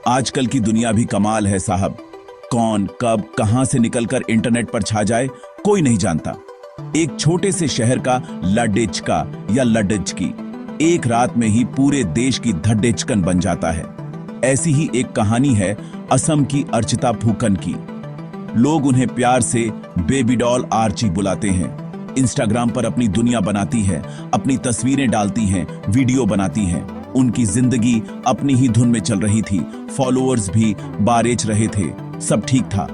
आजकल की दुनिया भी कमाल है साहब। कौन कब कहां से निकलकर इंटरनेट पर छा जाए कोई नहीं जानता। एक छोटे से शहर का लडिचका या लडिचकी एक रात में ही पूरे देश की धड्डेचकन बन जाता है। ऐसी ही एक कहानी है असम की अर्चिता फुकन की। लोग उन्हें प्यार से बेबी डॉल आर्ची बुलाते हैं। इंस्टाग्राम पर अपनी दुनिया बनाती है, अपनी तस्वीरें डालती हैं, वीडियो बनाती हैं। उनकी जिंदगी अपनी ही धुन में चल रही थी, फॉलोअर्स भी बारेच रहे थे, सब ठीक था।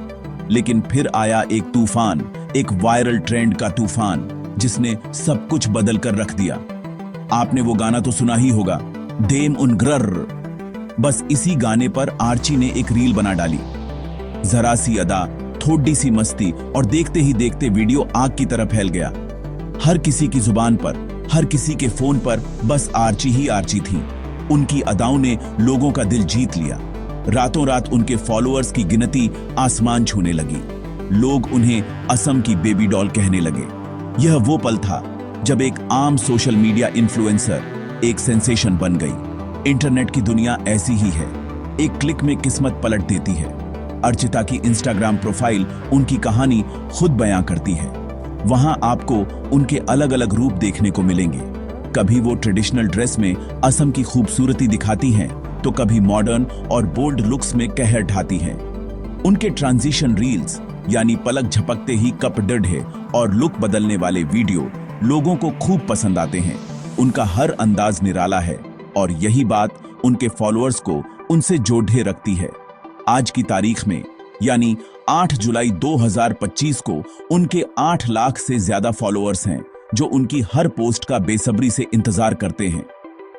लेकिन फिर आया एक तूफान, एक वायरल ट्रेंड का तूफान, जिसने सब कुछ बदल कर रख दिया। आपने वो गाना तो सुना ही होगा, देम उन ग्रर। बस इसी गाने पर आर्ची ने एक रील बना डाली। जरा सी अदा, थोड़ी सी मस्ती और देखते ही देखते वीडियो आग की तरह फैल गया। हर किसी की जुबान पर, हर किसी के फोन पर बस आर्ची ही आर्ची थी। उनकी अदाओं ने लोगों का दिल जीत लिया। रातों रात उनके फॉलोअर्स की गिनती आसमान छूने लगी। लोग उन्हें असम की बेबी डॉल कहने लगे। यह वो पल था जब एक आम सोशल मीडिया इन्फ्लुएंसर एक सेंसेशन बन गई। इंटरनेट की दुनिया ऐसी ही है, एक क्लिक में किस्मत पलट देती है। अर्चिता की इंस्टाग्राम प्रोफाइल उनकी कहानी खुद बयां करती है। वहां आपको उनके अलग अलग रूप देखने को मिलेंगे। कभी वो ट्रेडिशनल ड्रेस में असम की खूबसूरती दिखाती हैं, तो कभी मॉडर्न और बोल्ड लुक्स में कहर ढाती हैं। उनके ट्रांजिशन रील्स यानी पलक झपकते ही कप डढ़े और लुक बदलने वाले वीडियो लोगों को खूब पसंद आते हैं। उनका हर अंदाज निराला है और यही बात उनके फॉलोअर्स को उनसे जोड़े रखती है। आज की तारीख में यानी 8 जुलाई 2025 को उनके 8 लाख से ज्यादा फॉलोअर्स हैं, जो उनकी हर पोस्ट का बेसब्री से इंतजार करते हैं।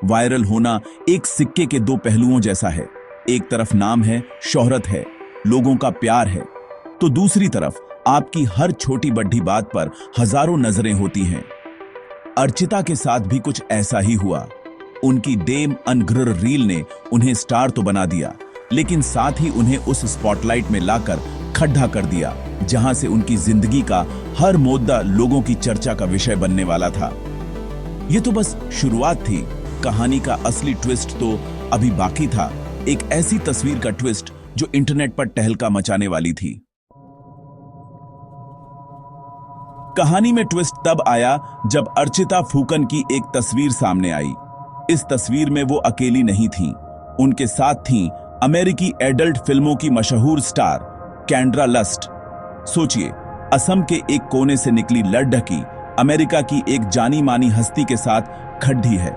वायरल होना एक सिक्के के दो पहलुओं जैसा है। एक तरफ नाम है, शोहरत है, लोगों का प्यार है, तो दूसरी तरफ आपकी हर छोटी बड़ी बात पर हजारों नजरें होती हैं। अर्चिता के साथ भी कुछ ऐसा ही हुआ। उनकी डेम अनग्रर रील ने उन्हें स्टार तो बना दिया, लेकिन साथ ही उन्हें उस स्पॉटलाइट में लाकर खड्डा कर दिया जहां से उनकी जिंदगी का हर मुद्दा लोगों की चर्चा का विषय बनने वाला था। यह तो बस शुरुआत थी, कहानी का असली ट्विस्ट तो अभी बाकी था। एक ऐसी तस्वीर का ट्विस्ट जो इंटरनेट पर टहलका मचाने वाली थी। कहानी में ट्विस्ट तब आया जब अर्चिता फुकन की एक तस्वीर सामने आई। इस तस्वीर में वो अकेली नहीं थी, उनके साथ थी अमेरिकी एडल्ट फिल्मों की मशहूर स्टार कैंड्रा लस्ट। सोचिए, असम के एक कोने से निकली लड़की अमेरिका की एक जानी मानी हस्ती के साथ खड़ी है।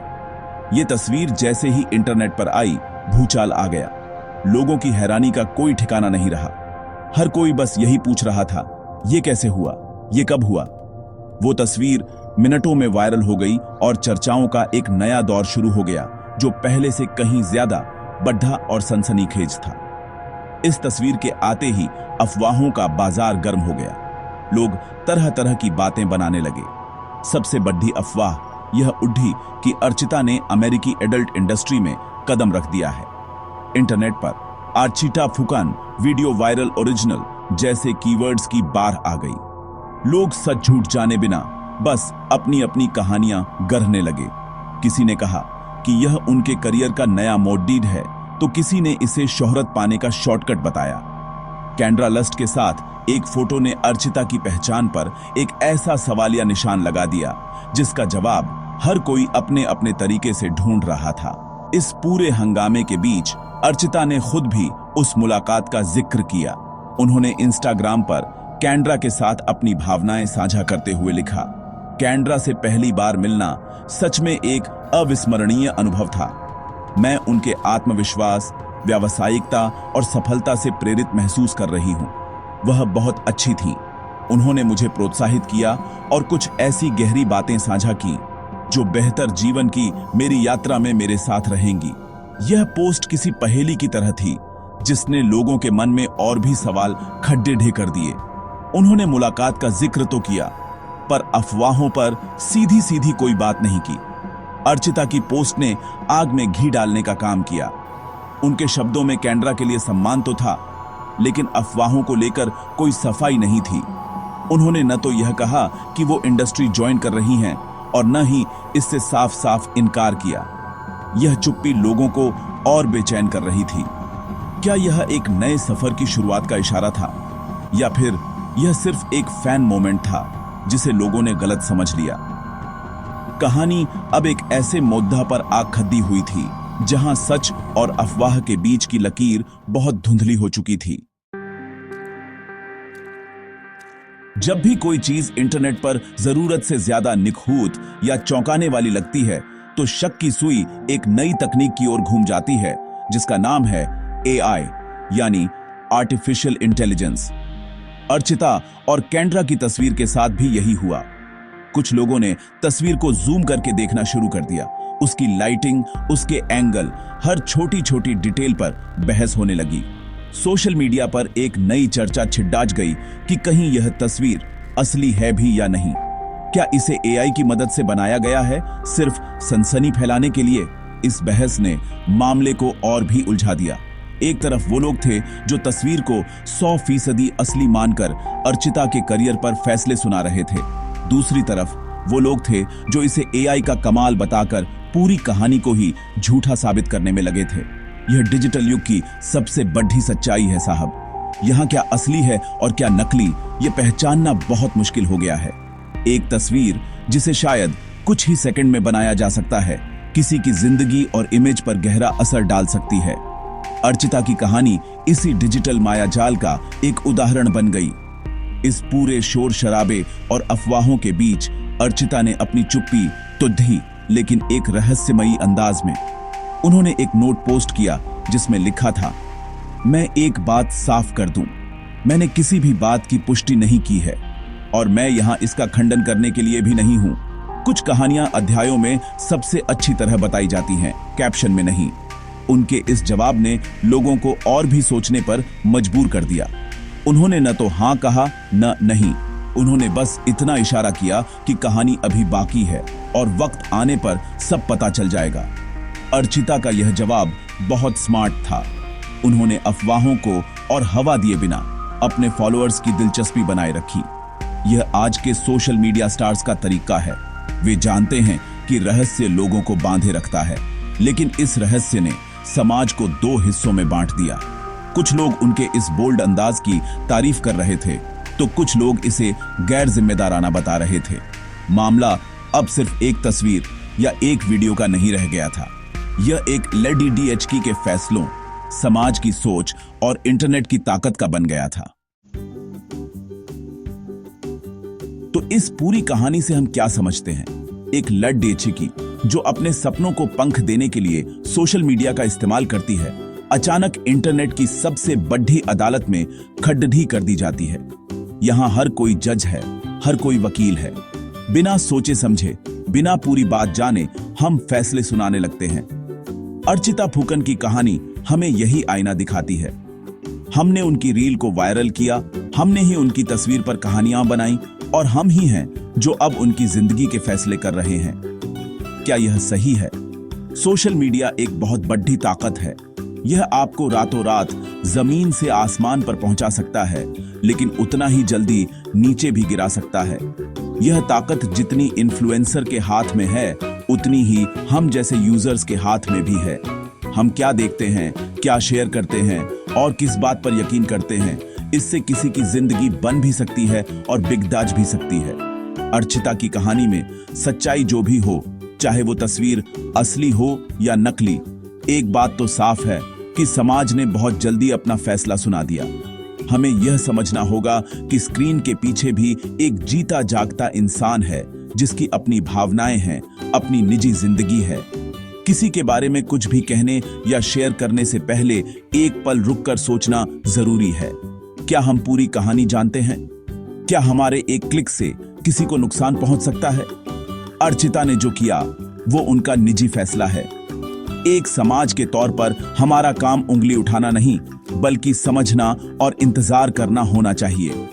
यह तस्वीर जैसे ही इंटरनेट पर आई, भूचाल आ गया। लोगों की हैरानी का कोई ठिकाना नहीं रहा। हर कोई बस यही पूछ रहा था, यह कैसे हुआ, यह कब हुआ। वो तस्वीर मिनटों में वायरल हो गई और चर्चाओं का एक नया दौर शुरू हो गया, जो पहले से कहीं ज्यादा बढ़ा और सनसनीखेज था। इस तस्वीर के आते ही अफवाहों का बाजार गर्म हो गया। लोग तरह तरह की बातें बनाने लगे। सबसे बड़ी अफवाह यह उठी कि अर्चिता ने अमेरिकी एडल्ट इंडस्ट्री में कदम रख दिया है। इंटरनेट पर Archita Phukan video viral original जैसे कीवर्ड्स की बाढ़ आ गई। लोग सच झूठ जाने बिना बस अपनी अपनी कहानियां गढ़ने लगे। किसी ने कहा कि यह उनके करियर का नया मोड़ीड है, तो किसी ने इसे शोहरत पाने का शॉर्टकट बताया। कैंड्रा लस्ट के साथ एक फोटो ने अर्चिता की पहचान पर एक ऐसा सवालिया निशान लगा दिया, जिसका जवाब हर कोई अपने अपने तरीके से ढूंढ रहा था। इस पूरे हंगामे के बीच अर्चिता ने खुद भी उस मुलाकात का जिक्र किया। उन्होंने इंस्टाग्राम पर कैंड्रा के साथ अपनी भावनाएं साझा करते हुए लिखा, कैंड्रा से पहली बार मिलना सच में एक अविस्मरणीय अनुभव था। मैं उनके आत्मविश्वास, व्यावसायिकता और सफलता से प्रेरित महसूस कर रही हूं। वह बहुत अच्छी थी। उन्होंने मुझे प्रोत्साहित किया और कुछ ऐसी गहरी बातें साझा की जो बेहतर जीवन की मेरी यात्रा में मेरे साथ रहेंगी। यह पोस्ट किसी पहेली की तरह थी, जिसने लोगों के मन में और भी सवाल खड्डे कर दिए। उन्होंने मुलाकात का जिक्र तो किया, पर अफवाहों पर सीधी सीधी कोई बात नहीं की। अर्चिता की पोस्ट ने आग में घी डालने का काम किया। उनके शब्दों में कैंड्रा के लिए सम्मान तो था, लेकिन अफवाहों को लेकर कोई सफाई नहीं थी। उन्होंने न तो यह कहा कि वो इंडस्ट्री ज्वाइन कर रही हैं और न ही इससे साफ साफ इनकार किया। यह चुप्पी लोगों को और बेचैन कर रही थी। क्या यह एक नए सफर की शुरुआत का इशारा था, या फिर यह सिर्फ एक फैन मोमेंट था जिसे लोगों ने गलत समझ लिया? कहानी अब एक ऐसे मुद्दा पर आग खद्दी हुई थी जहां सच और अफवाह के बीच की लकीर बहुत धुंधली हो चुकी थी। जब भी कोई चीज इंटरनेट पर जरूरत से ज्यादा निखूत या चौंकाने वाली लगती है तो शक की सुई एक नई तकनीक की ओर घूम जाती है जिसका नाम है एआई यानी आर्टिफिशियल इंटेलिजेंस। अर्चिता और केंड्रा की तस्वीर के साथ भी यही हुआ। कुछ लोगों ने तस्वीर को जूम करके देखना शुरू कर दिया। उसकी लाइटिंग, उसके एंगल, हर छोटी छोटी डिटेल पर बहस होने लगी। सोशल मीडिया पर एक नई चर्चा छिड़ाज गई कि कहीं यह तस्वीर असली है भी या नहीं। क्या इसे एआई की मदद से बनाया गया है सिर्फ सनसनी फैलाने के लिए? इस बहस ने मामले को और भी उलझा दिया। एक तरफ वो लोग थे जो तस्वीर को 100% असली मानकर अर्चिता के करियर पर फैसले सुना रहे थे। दूसरी तरफ वो लोग थे जो इसे एआई का कमाल बताकर पूरी कहानी को ही झूठा साबित करने में लगे थे। यह डिजिटल युग की सबसे बड़ी सच्चाई है साहब। यहाँ क्या असली है और क्या नकली, ये पहचानना बहुत मुश्किल हो गया है। एक तस्वीर जिसे शायद कुछ ही सेकंड में बनाया जा सकता है, किसी की जिंदगी और इमेज पर गहरा असर डाल सकती है। अर्चिता की कहानी इसी डिजिटल मायाजाल का एक उदाहरण बन गई। इस पूरे शोर शराबे और अफवाहों के बीच अर्चिता ने अपनी चुप्पी तो ढी, लेकिन एक रहस्यमयी अंदाज में। उन्होंने एक नोट पोस्ट किया जिसमें लिखा था, मैं एक बात साफ कर दूं, मैंने किसी भी बात की पुष्टि नहीं की है और मैं यहां इसका खंडन करने के लिए भी नहीं हूं। कुछ कहानियां अध्यायों में सबसे अच्छी तरह बताई जाती हैं, कैप्शन में नहीं। उनके इस जवाब ने लोगों को और भी सोचने पर मजबूर कर दिया। उन्होंने न तो हां कहा न नहीं, उन्होंने बस इतना इशारा किया कि कहानी अभी बाकी है और वक्त आने पर सब पता चल जाएगा। अर्चिता का यह जवाब बहुत स्मार्ट था। उन्होंने अफवाहों को और हवा दिए बिना अपने फॉलोअर्स की दिलचस्पी बनाए रखी। यह आज के सोशल मीडिया स्टार्स का तरीका है। वे जानते हैं कि रहस्य लोगों को बांधे रखता है, लेकिन इस रहस्य ने समाज को दो हिस्सों में बांट दिया। कुछ लोग उनके इस बोल्ड अंदाज की तारीफ कर रहे थे तो कुछ लोग इसे गैर जिम्मेदाराना बता रहे थे। मामला अब सिर्फ एक तस्वीर या एक वीडियो का नहीं रह गया था। यह एक लेडी डीएचकी के फैसलों, समाज की सोच और इंटरनेट की ताकत का बन गया था। तो इस पूरी कहानी से हम क्या समझते हैं? एक लड़डेचिकी जो अपने सपनों को पंख देने के लिए सोशल मीडिया का इस्तेमाल करती है, अचानक इंटरनेट की सबसे बड़ी अदालत में खड्डी कर दी जाती है। यहां हर कोई जज है, हर कोई वकील है। बिना सोचे समझे, बिना पूरी बात जाने हम फैसले सुनाने लगते हैं। अर्चिता फुकन की कहानी हमें यही आईना दिखाती है। हमने उनकी रील को वायरल किया, हमने ही उनकी तस्वीर पर कहानियां बनाई और हम ही हैं जो अब उनकी जिंदगी के फैसले कर रहे हैं। क्या यह सही है? सोशल मीडिया एक बहुत बड़ी ताकत है। यह आपको रातों रात जमीन से आसमान पर पहुंचा सकता है, लेकिन उतना ही जल्दी नीचे भी गिरा सकता है। यह ताकत जितनी इन्फ्लुएंसर के हाथ में है, उतनी ही हम जैसे यूजर्स के हाथ में भी है। हम क्या देखते हैं, क्या शेयर करते हैं और किस बात पर यकीन करते हैं, इससे किसी की जिंदगी बन भी सकती है और बिगदाज भी सकती है। अर्चिता की कहानी में सच्चाई जो भी हो, चाहे वो तस्वीर असली हो या नकली, एक बात तो साफ है कि समाज ने बहुत जल्दी अपना फैसला सुना दिया। हमें यह समझना होगा कि स्क्रीन के पीछे भी एक जीता जागता इंसान है जिसकी अपनी भावनाएं हैं, अपनी निजी जिंदगी है। किसी के बारे में कुछ भी कहने या शेयर करने से पहले एक पल रुककर सोचना जरूरी है। क्या हम पूरी कहानी जानते हैं? क्या हमारे एक क्लिक से किसी को नुकसान पहुंच सकता है? अर्चिता ने जो किया वो उनका निजी फैसला है। एक समाज के तौर पर हमारा काम उंगली उठाना नहीं, बल्कि समझना और इंतजार करना होना चाहिए।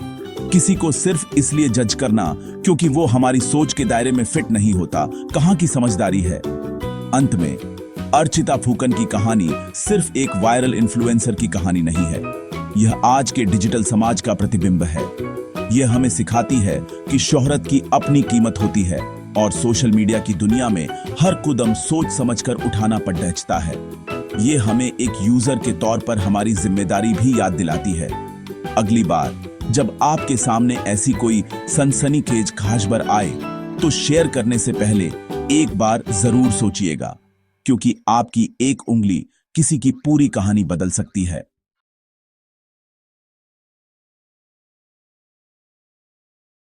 किसी को सिर्फ इसलिए जज करना क्योंकि वो हमारी सोच के दायरे में फिट नहीं होता, कहां की समझदारी है। अंत में अर्चिता फुकन की कहानी सिर्फ एक वायरल इन्फ्लुएंसर की कहानी नहीं है। यह आज के डिजिटल समाज का प्रतिबिंब है। यह हमें सिखाती है कि शोहरत की अपनी कीमत होती है और सोशल मीडिया की दुनिया में हर कदम सोच समझकर उठाना पड़ता है। ये हमें एक यूजर के तौर पर हमारी जिम्मेदारी भी याद दिलाती है। अगली बार जब आपके सामने ऐसी कोई सनसनीखेज खबर आए तो शेयर करने से पहले एक बार जरूर सोचिएगा, क्योंकि आपकी एक उंगली किसी की पूरी कहानी बदल सकती है।